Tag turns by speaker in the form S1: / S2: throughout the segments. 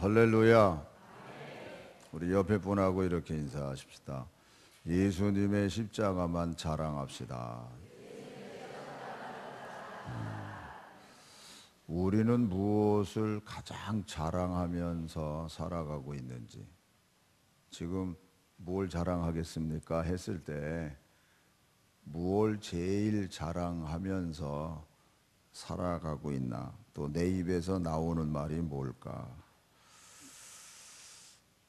S1: 할렐루야. 우리 옆에 분하고 이렇게 인사하십시다. 예수님의 십자가만 자랑합시다. 우리는 무엇을 가장 자랑하면서 살아가고 있는지, 지금 뭘 자랑하겠습니까? 했을 때 무엇을 제일 자랑하면서 살아가고 있나? 또 내 입에서 나오는 말이 뭘까?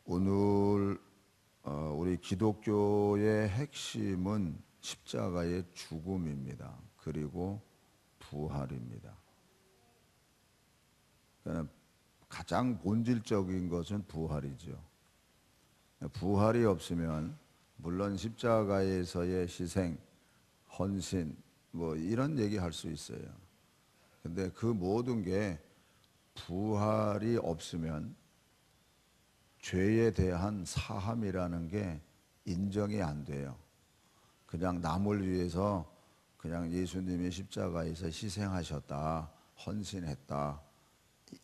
S1: 오늘 우리 기독교의 핵심은 십자가의 죽음입니다. 그리고 부활입니다. 그러니까 가장 본질적인 것은 부활이죠. 부활이 없으면 물론 십자가에서의 희생, 헌신 뭐 이런 얘기 할 수 있어요. 근데 그 모든 게 부활이 없으면 죄에 대한 사함이라는 게 인정이 안 돼요. 그냥 남을 위해서 그냥 예수님이 십자가에서 희생하셨다, 헌신했다,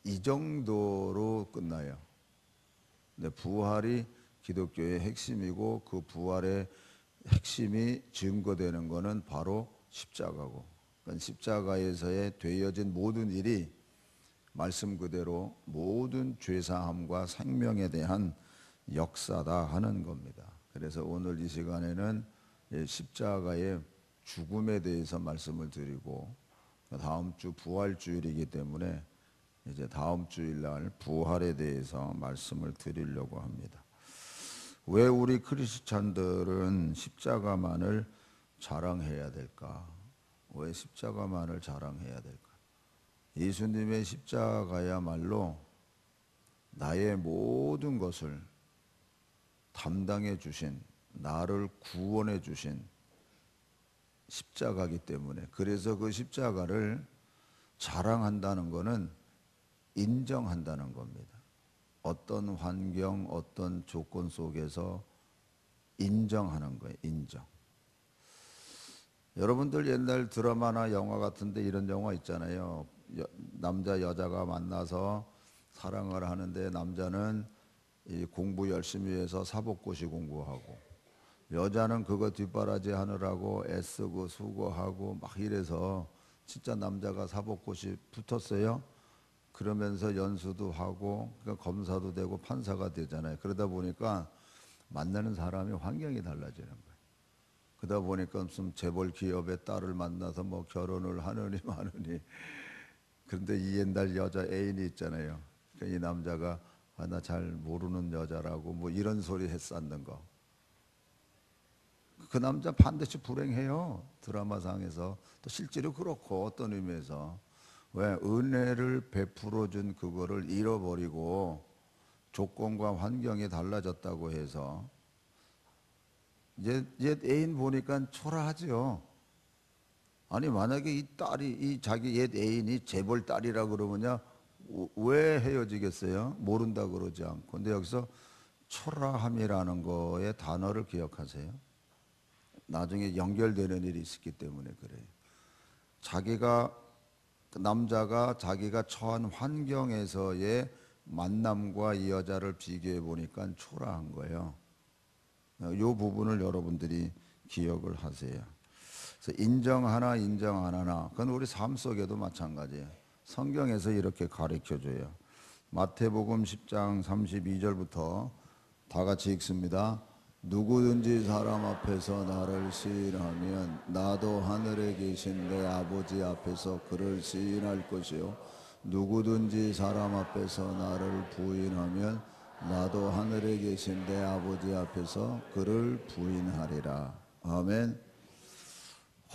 S1: 이 정도로 끝나요. 근데 부활이 기독교의 핵심이고, 그 부활의 핵심이 증거되는 것은 바로 십자가고, 그러니까 십자가에서의 되어진 모든 일이 말씀 그대로 모든 죄사함과 생명에 대한 역사다 하는 겁니다. 그래서 오늘 이 시간에는 십자가의 죽음에 대해서 말씀을 드리고, 다음 주 부활주일이기 때문에 이제 다음 주일날 부활에 대해서 말씀을 드리려고 합니다. 왜 우리 크리스찬들은 십자가만을 자랑해야 될까? 왜 십자가만을 자랑해야 될까? 예수님의 십자가야말로 나의 모든 것을 담당해 주신, 나를 구원해 주신 십자가이기 때문에, 그래서 그 십자가를 자랑한다는 것은 인정한다는 겁니다. 어떤 환경, 어떤 조건 속에서 인정하는 거예요. 인정. 여러분들 옛날 드라마나 영화 같은데 이런 영화 있잖아요. 남자 여자가 만나서 사랑을 하는데, 남자는 이 공부 열심히 해서 사법고시 공부하고, 여자는 그거 뒷바라지 하느라고 애쓰고 수고하고 막 이래서 진짜 남자가 사법고시 붙었어요. 그러면서 연수도 하고, 그러니까 검사도 되고 판사가 되잖아요. 그러다 보니까 만나는 사람이 환경이 달라지는 거예요. 그러다 보니까 무슨 재벌 기업의 딸을 만나서 뭐 결혼을 하느니 마느니. 그런데 이 옛날 여자 애인이 있잖아요. 그러니까 이 남자가 나 잘 모르는 여자라고 뭐 이런 소리 했었는 거. 그 남자 반드시 불행해요. 드라마상에서. 또 실제로 그렇고, 어떤 의미에서. 왜? 은혜를 베풀어 준 그거를 잃어버리고 조건과 환경이 달라졌다고 해서 옛 애인 보니까 초라하죠. 아니 만약에 이 딸이, 이 자기 옛 애인이 재벌 딸이라 그러면야 왜 헤어지겠어요? 모른다 그러지 않고. 근데 여기서 초라함이라는 거의 단어를 기억하세요. 나중에 연결되는 일이 있었기 때문에 그래요. 자기가, 남자가 자기가 처한 환경에서의 만남과 이 여자를 비교해 보니까 초라한 거예요. 이 부분을 여러분들이 기억을 하세요. 그래서 인정 하나 인정 안 하나, 그건 우리 삶 속에도 마찬가지예요. 성경에서 이렇게 가르쳐줘요. 마태복음 10장 32절부터 다 같이 읽습니다. 누구든지 사람 앞에서 나를 시인하면 나도 하늘에 계신 내 아버지 앞에서 그를 시인할 것이요, 누구든지 사람 앞에서 나를 부인하면 나도 하늘에 계신 내 아버지 앞에서 그를 부인하리라. 아멘.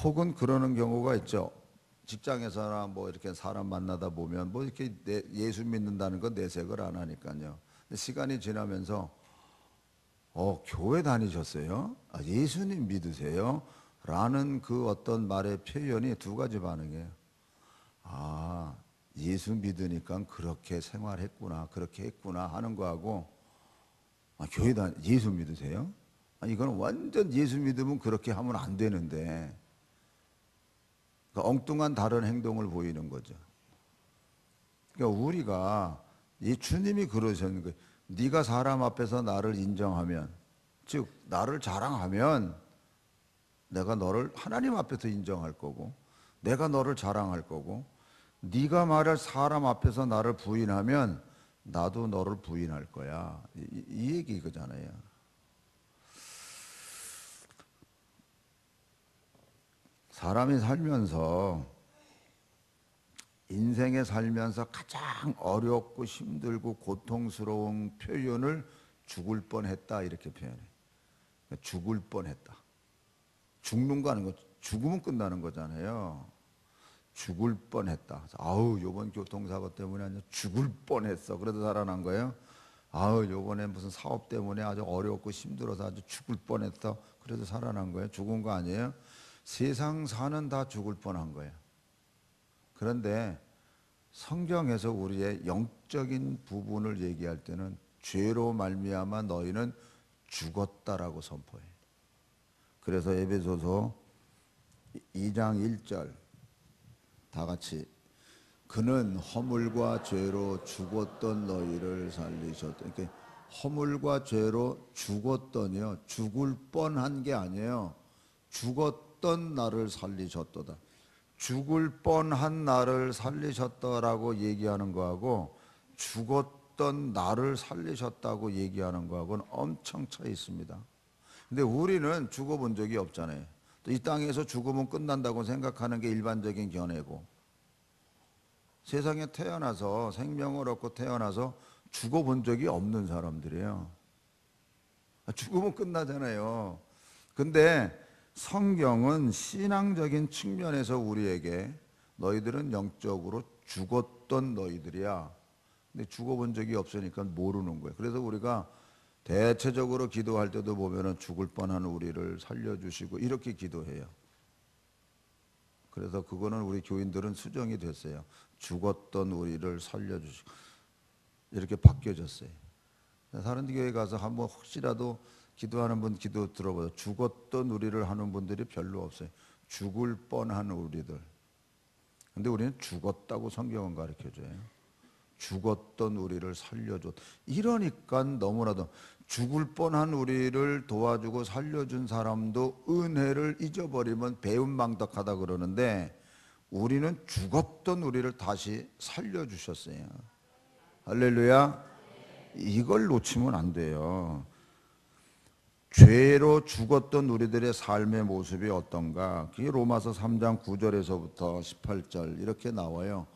S1: 혹은 그러는 경우가 있죠. 직장에서나 뭐 이렇게 사람 만나다 보면 뭐 이렇게 예수 믿는다는 건 내색을 안 하니까요. 근데 시간이 지나면서 교회 다니셨어요? 예수님 믿으세요? 라는 그 어떤 말의 표현이 두 가지 반응이에요. 예수 믿으니까 그렇게 생활했구나, 그렇게 했구나 하는 거하고, 교회 예수 믿으세요? 이거는 완전 예수 믿으면 그렇게 하면 안 되는데, 그러니까 엉뚱한 다른 행동을 보이는 거죠. 그러니까 우리가 이 주님이 그러셨는 거예요. 네가 사람 앞에서 나를 인정하면, 즉 나를 자랑하면 내가 너를 하나님 앞에서 인정할 거고, 내가 너를 자랑할 거고, 네가 말할 사람 앞에서 나를 부인하면 나도 너를 부인할 거야. 이 얘기 이거잖아요. 사람이 살면서, 인생에 살면서 가장 어렵고 힘들고 고통스러운 표현을 죽을 뻔했다 이렇게 표현해. 죽을 뻔했다. 죽는 거 아닌 거, 죽으면 끝나는 거잖아요. 죽을 뻔했다. 아우, 요번 교통사고 때문에 아주 죽을 뻔했어. 그래도 살아난 거예요. 아우, 요번에 무슨 사업 때문에 아주 어렵고 힘들어서 아주 죽을 뻔했어. 그래도 살아난 거예요. 죽은 거 아니에요. 세상 사는 다 죽을 뻔한 거예요. 그런데 성경에서 우리의 영적인 부분을 얘기할 때는 죄로 말미암아 너희는 죽었다라고 선포해. 그래서 에베소서 2장 1절 다 같이, 그는 허물과 죄로 죽었던 너희를 살리셨다. 이렇게 허물과 죄로 죽었더니요, 죽을 뻔한 게 아니에요. 죽었던 나를 살리셨도다. 죽을 뻔한 나를 살리셨다라고 얘기하는 거하고 죽었던 나를 살리셨다고 얘기하는 거하고는 엄청 차이 있습니다. 근데 우리는 죽어본 적이 없잖아요. 또 이 땅에서 죽으면 끝난다고 생각하는 게 일반적인 견해고, 세상에 태어나서 생명을 얻고 태어나서 죽어본 적이 없는 사람들이에요. 죽으면 끝나잖아요. 근데 성경은 신앙적인 측면에서 우리에게 너희들은 영적으로 죽었던 너희들이야. 근데 죽어본 적이 없으니까 모르는 거예요. 그래서 우리가 대체적으로 기도할 때도 보면은 죽을 뻔한 우리를 살려주시고 이렇게 기도해요. 그래서 그거는 우리 교인들은 수정이 됐어요. 죽었던 우리를 살려주시고 이렇게 바뀌어졌어요. 다른 교회 가서 한번 혹시라도 기도하는 분 기도 들어보세요. 죽었던 우리를 하는 분들이 별로 없어요. 죽을 뻔한 우리들. 근데 우리는 죽었다고 성경은 가르쳐줘요. 죽었던 우리를 살려줬. 이러니까 너무나도 죽을 뻔한 우리를 도와주고 살려준 사람도 은혜를 잊어버리면 배은망덕하다 그러는데, 우리는 죽었던 우리를 다시 살려주셨어요. 할렐루야. 이걸 놓치면 안 돼요. 죄로 죽었던 우리들의 삶의 모습이 어떤가? 그게 로마서 3장 9절에서부터 18절 이렇게 나와요.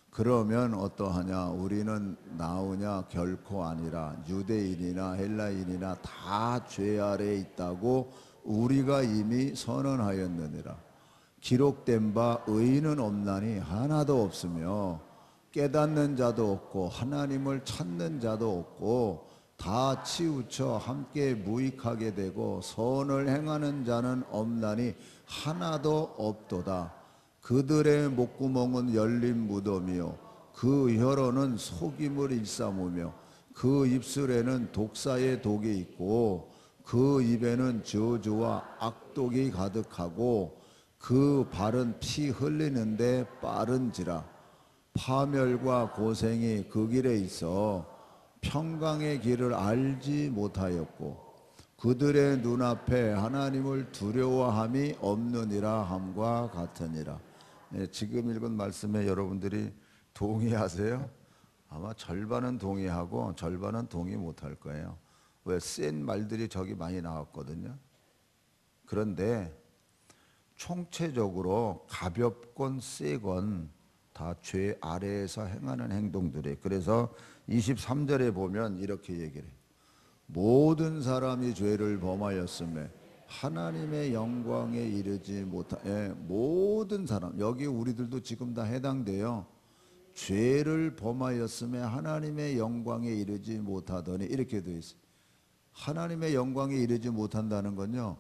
S1: 그러면 어떠하냐? 우리는 나오냐? 결코 아니라 유대인이나 헬라인이나 다 죄 아래에 있다고 우리가 이미 선언하였느니라. 기록된 바 의인은 없나니 하나도 없으며 깨닫는 자도 없고 하나님을 찾는 자도 없고 다 치우쳐 함께 무익하게 되고 선을 행하는 자는 없나니 하나도 없도다. 그들의 목구멍은 열린 무덤이요 그 혀로는 속임을 일삼으며 그 입술에는 독사의 독이 있고 그 입에는 저주와 악독이 가득하고 그 발은 피 흘리는데 빠른지라. 파멸과 고생이 그 길에 있어 평강의 길을 알지 못하였고 그들의 눈앞에 하나님을 두려워함이 없느니라 함과 같으니라. 네, 지금 읽은 말씀에 여러분들이 동의하세요? 아마 절반은 동의하고 절반은 동의 못할 거예요. 왜? 센 말들이 저기 많이 나왔거든요. 그런데 총체적으로 가볍건 세건 다 죄 아래에서 행하는 행동들이에요. 그래서 23절에 보면 이렇게 얘기를 해요. 모든 사람이 죄를 범하였음에 하나님의 영광에 이르지 못하. 모든 사람, 여기 우리들도 지금 다 해당돼요. 죄를 범하였음에 하나님의 영광에 이르지 못하더니 이렇게 되어 있어요. 하나님의 영광에 이르지 못한다는 건요,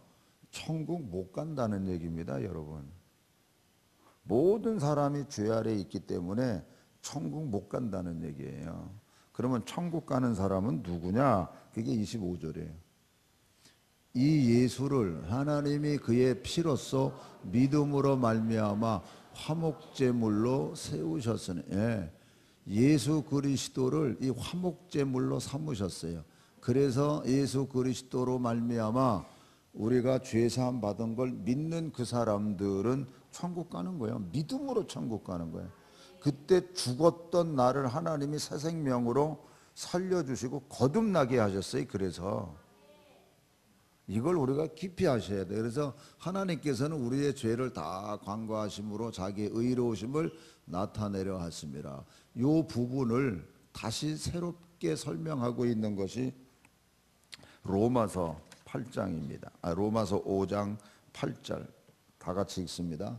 S1: 천국 못 간다는 얘기입니다, 여러분. 모든 사람이 죄 아래에 있기 때문에 천국 못 간다는 얘기예요. 그러면 천국 가는 사람은 누구냐? 그게 25절이에요. 이 예수를 하나님이 그의 피로써 믿음으로 말미암아 화목제물로 세우셨으니. 예수 그리스도를 이 화목제물로 삼으셨어요. 그래서 예수 그리스도로 말미암아 우리가 죄 사함 받은 걸 믿는 그 사람들은 천국 가는 거예요. 믿음으로 천국 가는 거예요. 그때 죽었던 나를 하나님이 새 생명으로 살려주시고 거듭나게 하셨어요. 그래서 이걸 우리가 깊이 하셔야 돼요. 그래서 하나님께서는 우리의 죄를 다 관과하심으로 자기의 의로우심을 나타내려 하십니다. 이 부분을 다시 새롭게 설명하고 있는 것이 로마서 8장입니다. 로마서 5장 8절 다 같이 읽습니다.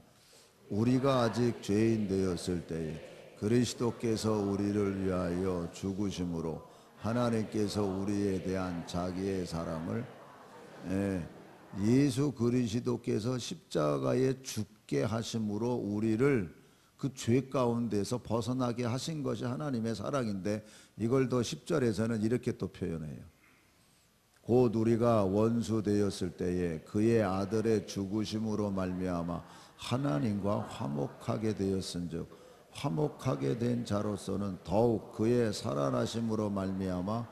S1: 우리가 아직 죄인 되었을 때에 그리스도께서 우리를 위하여 죽으심으로 하나님께서 우리에 대한 자기의 사랑을 예수 그리스도께서 십자가에 죽게 하심으로 우리를 그 죄 가운데서 벗어나게 하신 것이 하나님의 사랑인데, 이걸 더 10절에서는 이렇게 또 표현해요. 곧 우리가 원수 되었을 때에 그의 아들의 죽으심으로 말미암아 하나님과 화목하게 되었은즉 화목하게 된 자로서는 더욱 그의 살아나심으로 말미암아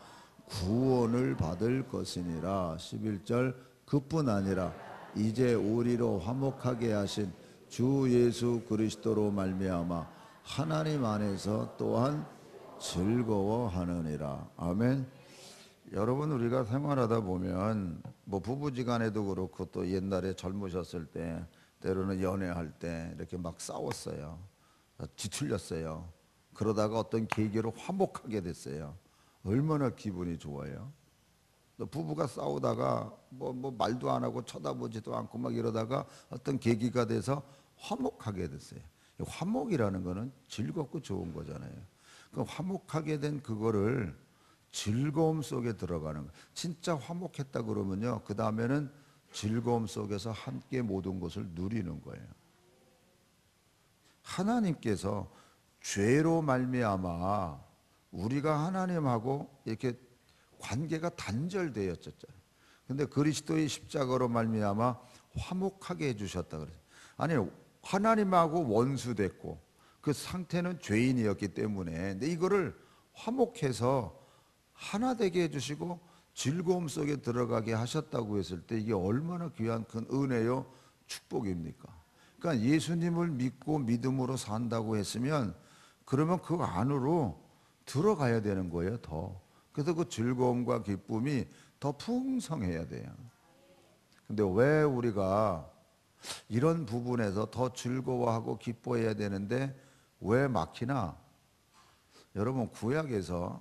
S1: 구원을 받을 것이니라. 11절 그뿐 아니라 이제 우리로 화목하게 하신 주 예수 그리스도로 말미암아 하나님 안에서 또한 즐거워하느니라. 아멘. 여러분, 우리가 생활하다 보면 뭐 부부지간에도 그렇고 또 옛날에 젊으셨을 때 때로는 연애할 때 이렇게 막 싸웠어요. 뒤틀렸어요. 그러다가 어떤 계기로 화목하게 됐어요. 얼마나 기분이 좋아요. 또 부부가 싸우다가 뭐 말도 안 하고 쳐다보지도 않고 막 이러다가 어떤 계기가 돼서 화목하게 됐어요. 화목이라는 거는 즐겁고 좋은 거잖아요. 그 화목하게 된 그거를 즐거움 속에 들어가는 거예요. 진짜 화목했다 그러면요, 그 다음에는 즐거움 속에서 함께 모든 것을 누리는 거예요. 하나님께서 죄로 말미암아 우리가 하나님하고 이렇게 관계가 단절되었잖아요. 근데 그리스도의 십자가로 말미암아 화목하게 해주셨다 그래요. 아니, 하나님하고 원수됐고 그 상태는 죄인이었기 때문에, 근데 이거를 화목해서 하나 되게 해주시고 즐거움 속에 들어가게 하셨다고 했을 때 이게 얼마나 귀한 큰 은혜요 축복입니까? 그러니까 예수님을 믿고 믿음으로 산다고 했으면 그러면 그 안으로 들어가야 되는 거예요. 더. 그래서 그 즐거움과 기쁨이 더 풍성해야 돼요. 근데 왜 우리가 이런 부분에서 더 즐거워하고 기뻐해야 되는데 왜 막히나? 여러분, 구약에서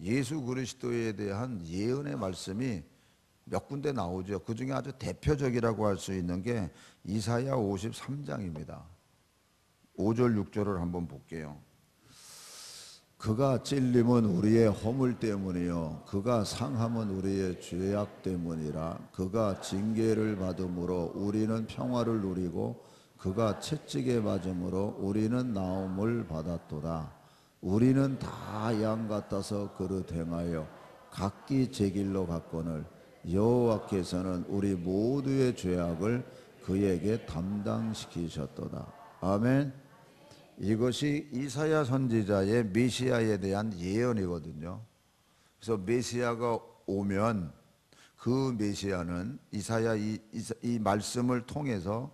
S1: 예수 그리스도에 대한 예언의 말씀이 몇 군데 나오죠. 그 중에 아주 대표적이라고 할 수 있는 게 이사야 53장입니다. 5절 6절을 한번 볼게요. 그가 찔림은 우리의 허물 때문이요 그가 상함은 우리의 죄악 때문이라. 그가 징계를 받음으로 우리는 평화를 누리고 그가 채찍에 맞음으로 우리는 나음을 받았도다. 우리는 다 양 같아서 그릇 행하여 각기 제 길로 갔거늘 여호와께서는 우리 모두의 죄악을 그에게 담당시키셨도다. 아멘. 이것이 이사야 선지자의 메시아에 대한 예언이거든요. 그래서 메시아가 오면 그 메시아는 이사야 이 말씀을 통해서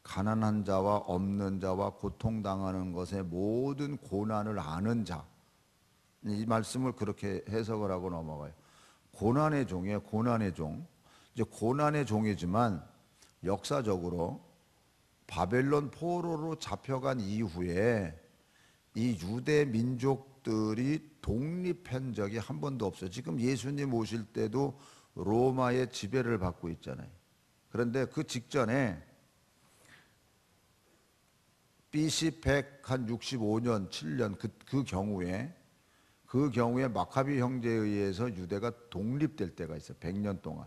S1: 가난한 자와 없는 자와 고통당하는 것의 모든 고난을 아는 자, 이 말씀을 그렇게 해석을 하고 넘어가요. 고난의 종이에요. 고난의 종. 이제 고난의 종이지만 역사적으로 바벨론 포로로 잡혀간 이후에 이 유대 민족들이 독립한 적이 한 번도 없어요. 지금 예수님 오실 때도 로마의 지배를 받고 있잖아요. 그런데 그 직전에 BC 165년, 7년 그 경우에 마카비 형제에 의해서 유대가 독립될 때가 있어요. 100년 동안.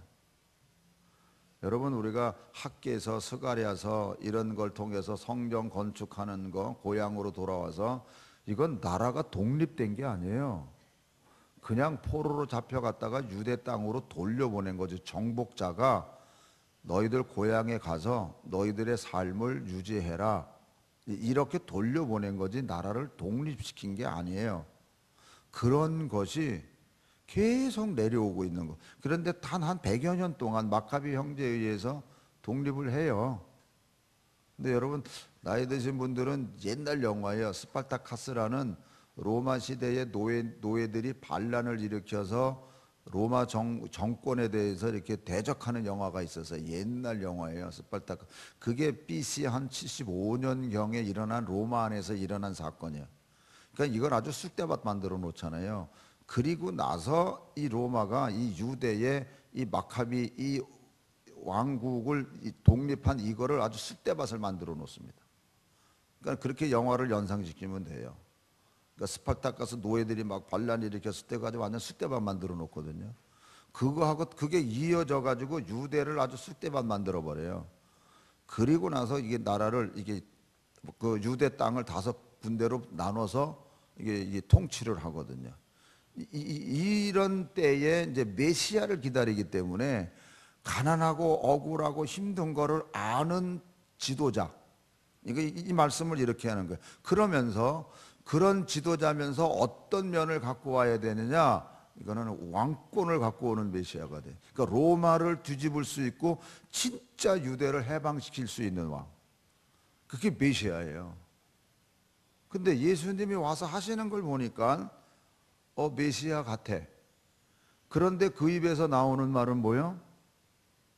S1: 여러분, 우리가 학계에서 스가랴서 이런 걸 통해서 성경 건축하는 거, 고향으로 돌아와서 이건 나라가 독립된 게 아니에요. 그냥 포로로 잡혀갔다가 유대 땅으로 돌려보낸 거죠. 정복자가 너희들 고향에 가서 너희들의 삶을 유지해라. 이렇게 돌려보낸 거지 나라를 독립시킨 게 아니에요. 그런 것이 계속 내려오고 있는 거. 그런데 단 한 100여 년 동안 마카비 형제에 의해서 독립을 해요. 근데 여러분 나이 드신 분들은 옛날 영화예요. 스파르타카스라는 로마 시대의 노예들이 반란을 일으켜서 로마 정권에 대해서 이렇게 대적하는 영화가 있어서 옛날 영화예요. 스파르타카. 그게 BC 한 75년경에 일어난 로마 안에서 일어난 사건이에요. 그러니까 이걸 아주 쑥대밭 만들어 놓잖아요. 그리고 나서 이 로마가 이 유대의 이 마카비 이 왕국을 독립한 이거를 아주 쑥대밭을 만들어 놓습니다. 그러니까 그렇게 영화를 연상시키면 돼요. 그러니까 스파르타카스 노예들이 막 반란 일으켰을 때 가지고 완전 쑥대밭 만들어 놓거든요. 그거하고 그게 이어져 가지고 유대를 아주 쑥대밭 만들어 버려요. 그리고 나서 이게 나라를 이게 그 유대 땅을 5군데로 나눠서 이게 통치를 하거든요. 이런 때에 이제 메시아를 기다리기 때문에 가난하고 억울하고 힘든 거를 아는 지도자. 이 말씀을 이렇게 하는 거예요. 그러면서 그런 지도자면서 어떤 면을 갖고 와야 되느냐? 이거는 왕권을 갖고 오는 메시아가 돼. 그러니까 로마를 뒤집을 수 있고 진짜 유대를 해방시킬 수 있는 왕. 그게 메시아예요. 근데 예수님이 와서 하시는 걸 보니까 메시아 같아. 그런데 그 입에서 나오는 말은 뭐요?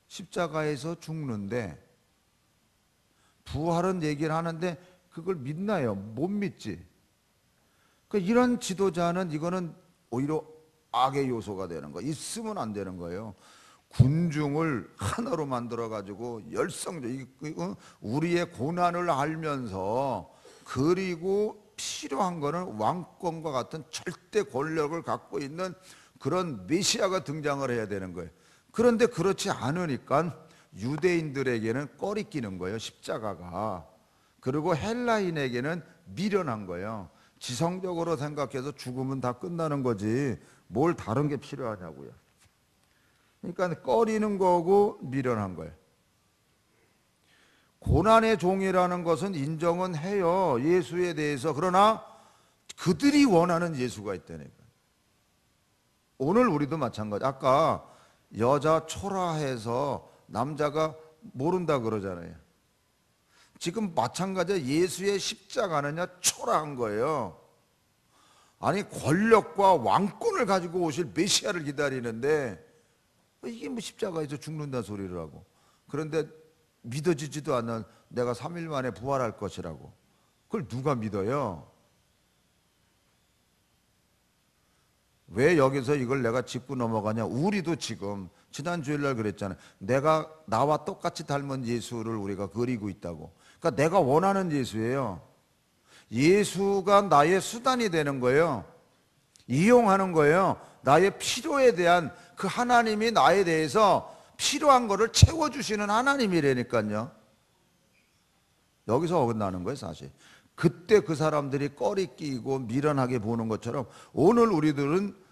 S1: 십자가에서 죽는데 부활은 얘기를 하는데 그걸 믿나요? 못 믿지. 그러니까 이런 지도자는 이거는 오히려 악의 요소가 되는 거예요. 있으면 안 되는 거예요. 군중을 하나로 만들어 가지고 열성적 우리의 고난을 알면서 그리고 필요한 거는 왕권과 같은 절대 권력을 갖고 있는 그런 메시아가 등장을 해야 되는 거예요. 그런데 그렇지 않으니까 유대인들에게는 꺼리끼는 거예요. 십자가가. 그리고 헬라인에게는 미련한 거예요. 지성적으로 생각해서 죽으면 다 끝나는 거지 뭘 다른 게 필요하냐고요. 그러니까 꺼리는 거고 미련한 거예요. 고난의 종이라는 것은 인정은 해요. 예수에 대해서. 그러나 그들이 원하는 예수가 있다니까. 오늘 우리도 마찬가지. 아까 여자 초라해서 남자가 모른다 그러잖아요. 지금 마찬가지야. 예수의 십자가는요 초라한 거예요. 아니 권력과 왕권을 가지고 오실 메시아를 기다리는데 이게 뭐 십자가에서 죽는다는 소리를 하고, 그런데 믿어지지도 않는 내가 3일 만에 부활할 것이라고. 그걸 누가 믿어요? 왜 여기서 이걸 내가 짚고 넘어가냐? 우리도 지금 지난 주일날 그랬잖아요. 내가 나와 똑같이 닮은 예수를 우리가 그리고 있다고. 그러니까 내가 원하는 예수예요. 예수가 나의 수단이 되는 거예요. 이용하는 거예요. 나의 필요에 대한 그 하나님이 나에 대해서 필요한 거를 채워주시는 하나님이라니까요. 여기서 어긋나는 거예요, 사실. 그때 그 사람들이 꺼리 끼고 미련하게 보는 것처럼 오늘 우리들은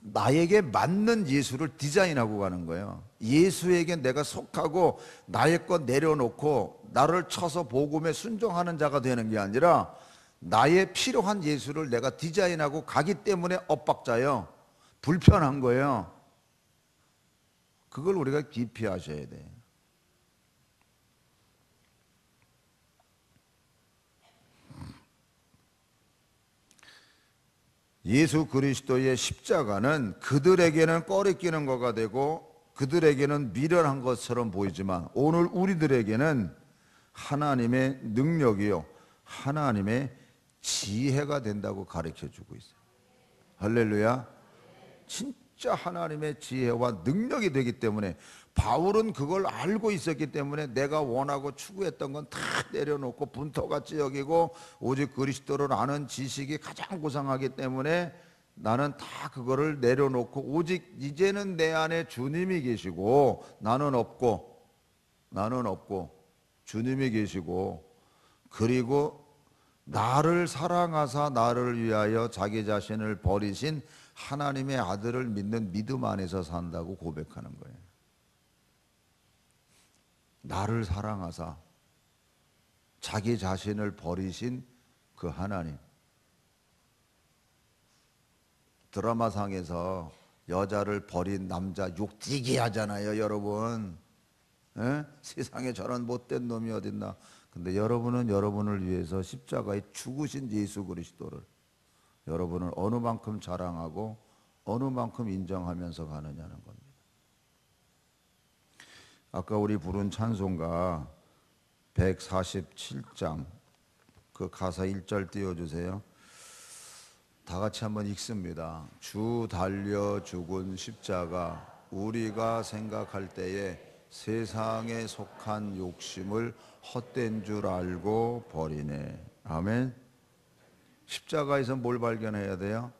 S1: 나에게 맞는 예수를 디자인하고 가는 거예요. 예수에게 내가 속하고 나의 것 내려놓고 나를 쳐서 복음에 순종하는 자가 되는 게 아니라 나의 필요한 예수를 내가 디자인하고 가기 때문에 엇박자예요. 불편한 거예요. 그걸 우리가 깊이 하셔야 돼요. 예수 그리스도의 십자가는 그들에게는 꺼리끼는 거가 되고 그들에게는 미련한 것처럼 보이지만 오늘 우리들에게는 하나님의 능력이요 하나님의 지혜가 된다고 가르쳐주고 있어요. 할렐루야. 진짜 하나님의 지혜와 능력이 되기 때문에 바울은 그걸 알고 있었기 때문에 내가 원하고 추구했던 건 다 내려놓고 분토같이 여기고 오직 그리스도를 아는 지식이 가장 고상하기 때문에 나는 다 그거를 내려놓고 오직 이제는 내 안에 주님이 계시고 나는 없고 주님이 계시고 그리고 나를 사랑하사 나를 위하여 자기 자신을 버리신 하나님의 아들을 믿는 믿음 안에서 산다고 고백하는 거예요. 나를 사랑하사 자기 자신을 버리신 그 하나님. 드라마상에서 여자를 버린 남자 욕되게 하잖아요, 여러분. 에? 세상에 저런 못된 놈이 어딨나. 근데 여러분은 여러분을 위해서 십자가에 죽으신 예수 그리스도를 여러분은 어느 만큼 자랑하고 어느 만큼 인정하면서 가느냐는 겁니다. 아까 우리 부른 찬송가 147장 그 가사 1절 띄워주세요. 다 같이 한번 읽습니다. 주 달려 죽은 십자가 우리가 생각할 때에 세상에 속한 욕심을 헛된 줄 알고 버리네. 아멘. 십자가에서 뭘 발견해야 돼요?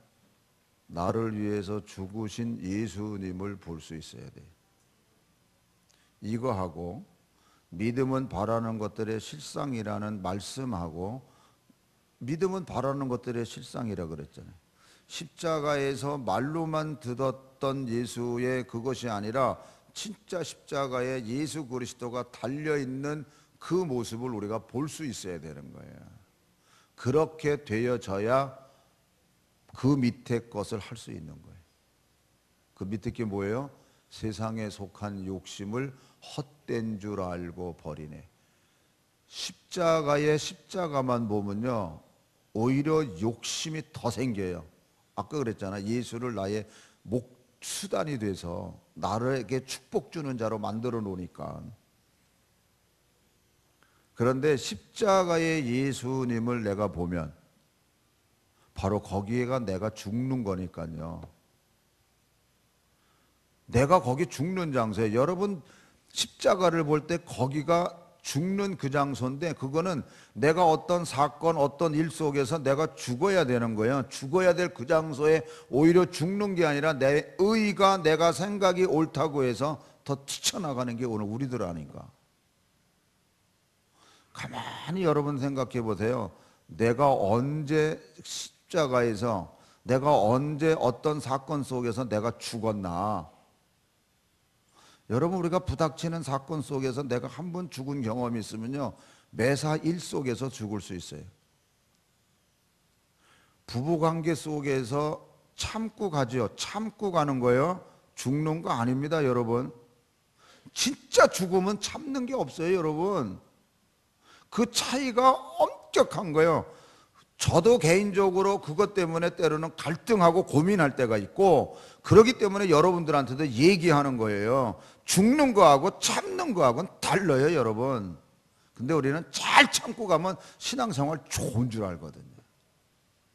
S1: 나를 위해서 죽으신 예수님을 볼 수 있어야 돼요. 이거하고 믿음은 바라는 것들의 실상이라는 말씀하고 믿음은 바라는 것들의 실상이라 그랬잖아요. 십자가에서 말로만 듣었던 예수의 그것이 아니라 진짜 십자가에 예수 그리스도가 달려있는 그 모습을 우리가 볼 수 있어야 되는 거예요. 그렇게 되어져야 그 밑에 것을 할 수 있는 거예요. 그 밑에 게 뭐예요? 세상에 속한 욕심을 헛된 줄 알고 버리네. 십자가만 보면요 오히려 욕심이 더 생겨요. 아까 그랬잖아. 예수를 나의 수단이 돼서 나에게 축복 주는 자로 만들어 놓으니까. 그런데 십자가의 예수님을 내가 보면 바로 거기에가 내가 죽는 거니까요. 내가 거기 죽는 장소에 여러분 십자가를 볼 때 거기가 죽는 그 장소인데 그거는 내가 어떤 사건 어떤 일 속에서 내가 죽어야 되는 거예요. 죽어야 될 그 장소에 오히려 죽는 게 아니라 내 의가 내가 생각이 옳다고 해서 더 뛰쳐나가는 게 오늘 우리들 아닌가. 가만히 여러분 생각해 보세요. 내가 언제 십자가에서 내가 언제 어떤 사건 속에서 내가 죽었나. 여러분 우리가 부닥치는 사건 속에서 내가 한 번 죽은 경험이 있으면요 매사 일 속에서 죽을 수 있어요. 부부관계 속에서 참고 가죠. 참고 가는 거예요. 죽는 거 아닙니다 여러분. 진짜 죽으면 참는 게 없어요 여러분. 그 차이가 엄격한 거예요. 저도 개인적으로 그것 때문에 때로는 갈등하고 고민할 때가 있고 그러기 때문에 여러분들한테도 얘기하는 거예요. 죽는 거하고 참는 거하고는 달라요 여러분. 근데 우리는 잘 참고 가면 신앙생활 좋은 줄 알거든요.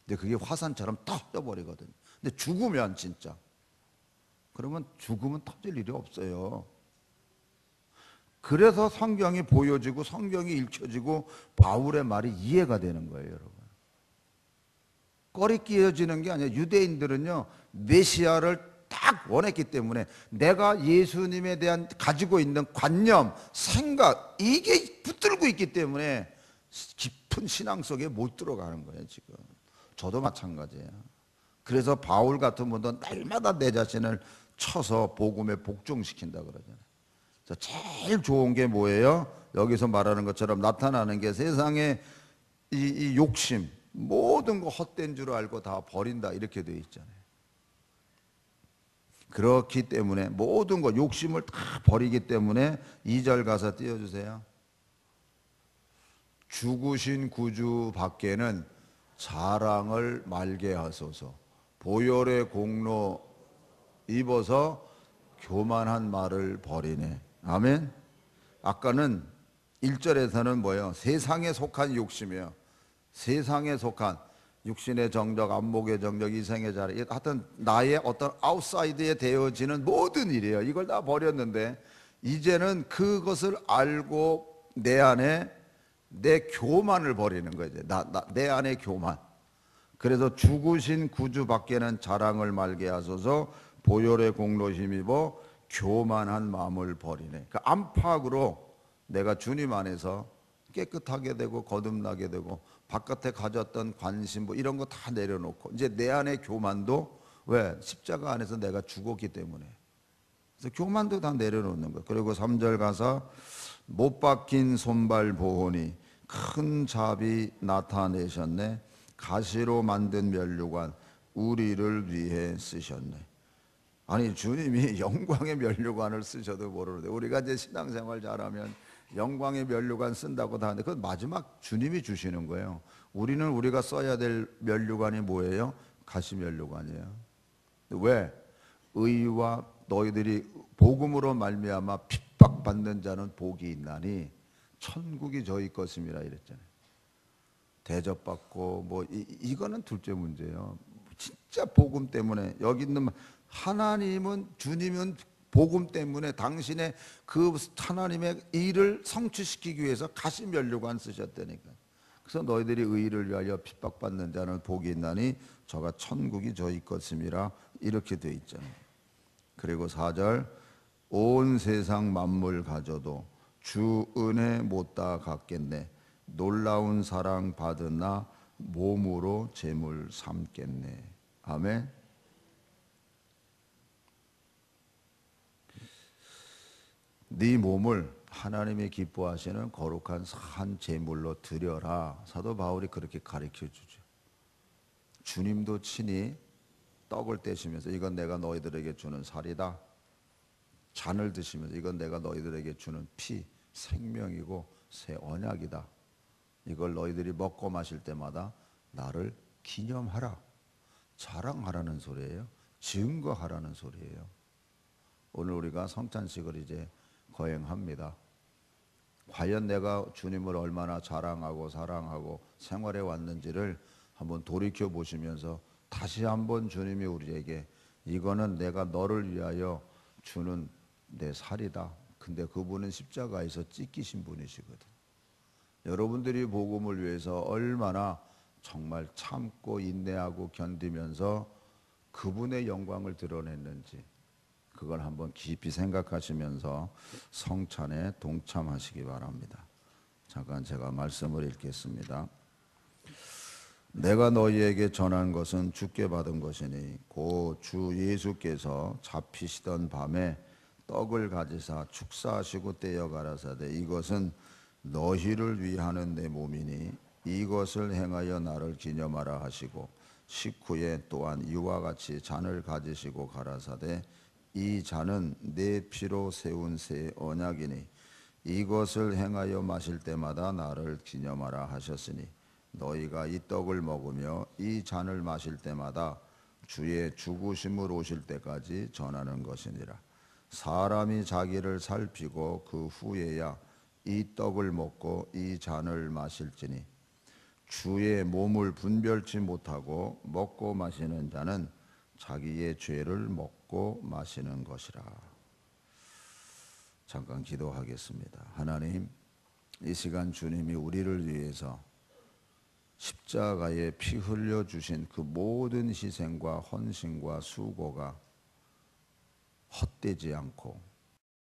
S1: 근데 그게 화산처럼 터져버리거든요. 근데 죽으면 진짜 그러면 죽으면 터질 일이 없어요. 그래서 성경이 보여지고 성경이 읽혀지고 바울의 말이 이해가 되는 거예요 여러분. 꺼리 끼어지는 게 아니라 유대인들은요 메시아를 딱 원했기 때문에 내가 예수님에 대한 가지고 있는 관념, 생각 이게 붙들고 있기 때문에 깊은 신앙 속에 못 들어가는 거예요 지금. 저도 마찬가지예요. 그래서 바울 같은 분도 날마다 내 자신을 쳐서 복음에 복종시킨다 그러잖아요. 제일 좋은 게 뭐예요? 여기서 말하는 것처럼 나타나는 게 세상에 이 욕심 모든 거 헛된 줄 알고 다 버린다 이렇게 되어 있잖아요. 그렇기 때문에 모든 거 욕심을 다 버리기 때문에 2절 가사 띄워주세요. 죽으신 구주 밖에는 자랑을 말게 하소서. 보혈의 공로 입어서 교만한 말을 버리네. 아멘. 아까는 1절에서는 뭐예요? 세상에 속한 욕심이에요. 세상에 속한 육신의 정적, 안목의 정적, 이생의 자리, 하여튼 나의 어떤 아웃사이드에 되어지는 모든 일이에요. 이걸 다 버렸는데 이제는 그것을 알고 내 안에 내 교만을 버리는 거죠. 내 안의 교만. 그래서 죽으신 구주 밖에는 자랑을 말게 하소서. 보혈의 공로 힘입어 교만한 마음을 버리네. 그 안팎으로 내가 주님 안에서 깨끗하게 되고 거듭나게 되고 바깥에 가졌던 관심 뭐 이런 거 다 내려놓고 이제 내 안의 교만도 왜? 십자가 안에서 내가 죽었기 때문에. 그래서 교만도 다 내려놓는 거예요. 그리고 3절 가사 못 박힌 손발 보호니 큰 자비 나타내셨네. 가시로 만든 면류관 우리를 위해 쓰셨네. 아니 주님이 영광의 면류관을 쓰셔도 모르는데, 우리가 이제 신앙생활 잘하면 영광의 면류관 쓴다고 다 하는데 그건 마지막 주님이 주시는 거예요. 우리는 우리가 써야 될 면류관이 뭐예요? 가시 면류관이에요. 왜? 의와 너희들이 복음으로 말미암아 핍박받는 자는 복이 있나니 천국이 저희 것임이라 이랬잖아요. 대접받고 뭐 이거는 둘째 문제예요. 진짜 복음 때문에 여기 있는 하나님은, 주님은 복음 때문에 당신의 그 하나님의 일을 성취시키기 위해서 가시 면류관 쓰셨다니까. 그래서 너희들이 의를 위하여 핍박받는 자는 복이 있나니 저가 천국이 저희 것임이라 이렇게 돼 있잖아요. 그리고 4절 온 세상 만물 가져도 주 은혜 못다 갚겠네. 놀라운 사랑 받은 나 몸으로 재물 삼겠네. 아멘. 네 몸을 하나님이 기뻐하시는 거룩한 산 제물로 드려라. 사도 바울이 그렇게 가르쳐 주죠. 주님도 친히 떡을 떼시면서 이건 내가 너희들에게 주는 살이다. 잔을 드시면서 이건 내가 너희들에게 주는 피, 생명이고 새 언약이다. 이걸 너희들이 먹고 마실 때마다 나를 기념하라. 자랑하라는 소리예요. 증거하라는 소리예요. 오늘 우리가 성찬식을 이제 거행합니다. 과연 내가 주님을 얼마나 자랑하고 사랑하고 생활해 왔는지를 한번 돌이켜 보시면서 다시 한번 주님이 우리에게 이거는 내가 너를 위하여 주는 내 살이다. 근데 그분은 십자가에서 찢기신 분이시거든. 여러분들이 복음을 위해서 얼마나 정말 참고 인내하고 견디면서 그분의 영광을 드러냈는지 그걸 한번 깊이 생각하시면서 성찬에 동참하시기 바랍니다. 잠깐 제가 말씀을 읽겠습니다. 내가 너희에게 전한 것은 주께 받은 것이니 곧 주 예수께서 잡히시던 밤에 떡을 가지사 축사하시고 떼어 가라사대 이것은 너희를 위하는 내 몸이니 이것을 행하여 나를 기념하라 하시고 식후에 또한 이와 같이 잔을 가지시고 가라사대 이 잔은 내 피로 세운 새 언약이니 이것을 행하여 마실 때마다 나를 기념하라 하셨으니 너희가 이 떡을 먹으며 이 잔을 마실 때마다 주의 죽으심을 오실 때까지 전하는 것이니라. 사람이 자기를 살피고 그 후에야 이 떡을 먹고 이 잔을 마실지니 주의 몸을 분별치 못하고 먹고 마시는 자는 자기의 죄를 먹고 마시는 것이라. 잠깐 기도하겠습니다. 하나님, 이 시간 주님이 우리를 위해서 십자가에 피 흘려 주신 그 모든 희생과 헌신과 수고가 헛되지 않고